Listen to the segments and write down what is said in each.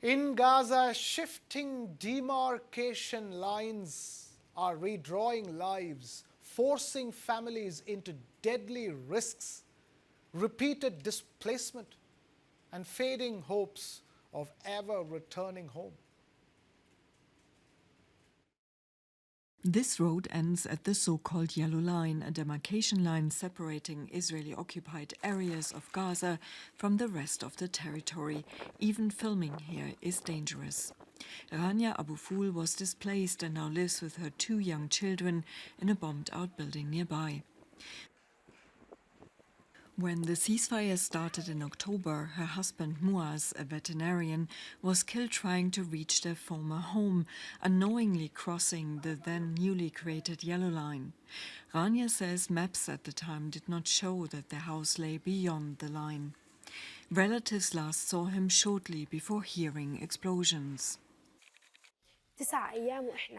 In Gaza, shifting demarcation lines are redrawing lives, forcing families into deadly risks, repeated displacement, and fading hopes of ever returning home. This road ends at the so-called Yellow Line, a demarcation line separating Israeli-occupied areas of Gaza from the rest of the territory. Even filming here is dangerous. Rania Abuful was displaced and now lives with her 2 young children in a bombed-out building nearby. When the ceasefire started in October, her husband Muaz, a veterinarian, was killed trying to reach their former home, unknowingly crossing the then newly created Yellow Line. Rania says maps at the time did not show that their house lay beyond the line. Relatives last saw him shortly before hearing explosions.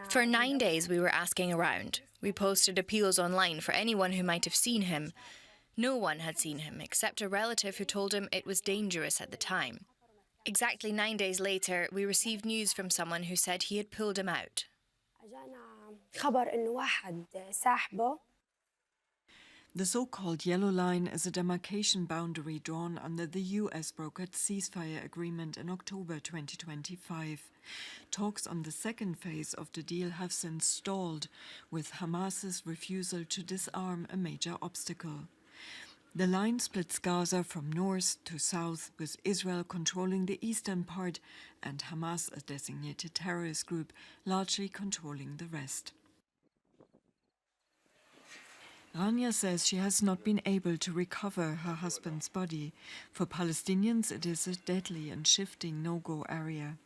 For 9 days we were asking around. We posted appeals online for anyone who might have seen him. No one had seen him except a relative who told him it was dangerous at the time. Exactly 9 days later, we received news from someone who said he had pulled him out. The so-called Yellow Line is a demarcation boundary drawn under the US brokered ceasefire agreement in October 2025. Talks on the second phase of the deal have since stalled, with Hamas's refusal to disarm a major obstacle. The line splits Gaza from north to south, with Israel controlling the eastern part and Hamas, a designated terrorist group, largely controlling the rest. Rania says she has not been able to recover her husband's body. For Palestinians, it is a deadly and shifting no-go area.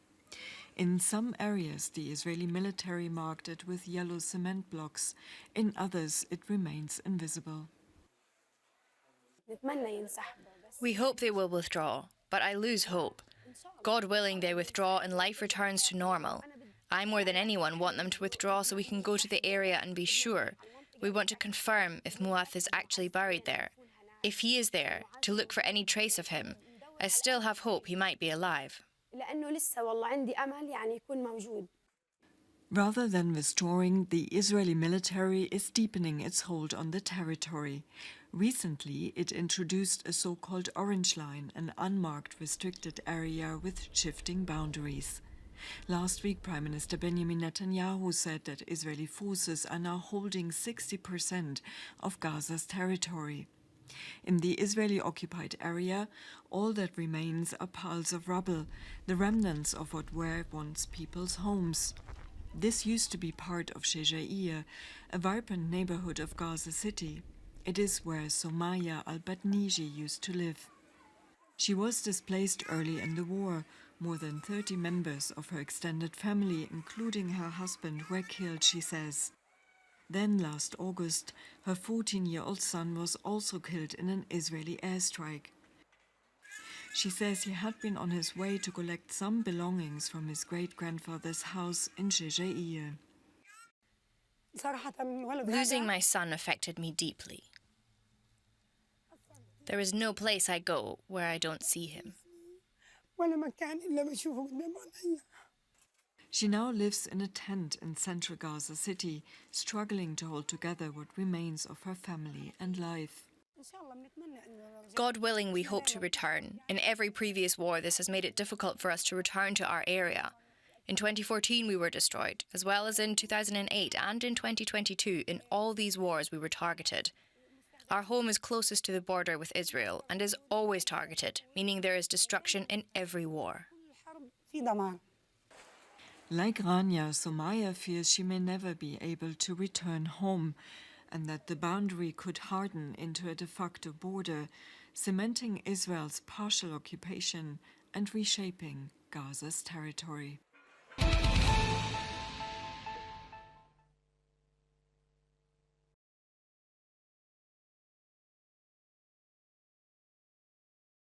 In some areas, the Israeli military marked it with yellow cement blocks. In others, it remains invisible. We hope they will withdraw, but I lose hope. God willing, they withdraw and life returns to normal. I, more than anyone, want them to withdraw so we can go to the area and be sure. We want to confirm if Muath is actually buried there. If he is there, to look for any trace of him. I still have hope he might be alive. Rather than restoring, the Israeli military is deepening its hold on the territory. Recently, it introduced a so-called Orange Line, an unmarked restricted area with shifting boundaries. Last week, Prime Minister Benjamin Netanyahu said that Israeli forces are now holding 60% of Gaza's territory. In the Israeli-occupied area, all that remains are piles of rubble, the remnants of what were once people's homes. This used to be part of Shejair, a vibrant neighbourhood of Gaza City. It is where Somaya al-Batniji used to live. She was displaced early in the war. More than 30 members of her extended family, including her husband, were killed, she says. Then last August, her 14-year-old son was also killed in an Israeli airstrike. She says he had been on his way to collect some belongings from his great-grandfather's house in Shejair. Losing my son affected me deeply. There is no place I go where I don't see him. She now lives in a tent in central Gaza City, struggling to hold together what remains of her family and life. God willing, we hope to return. In every previous war, this has made it difficult for us to return to our area. In 2014, we were destroyed, as well as in 2008 and in 2022. In all these wars, we were targeted. Our home is closest to the border with Israel and is always targeted, meaning there is destruction in every war. Like Rania, Somaya fears she may never be able to return home and that the boundary could harden into a de facto border, cementing Israel's partial occupation and reshaping Gaza's territory.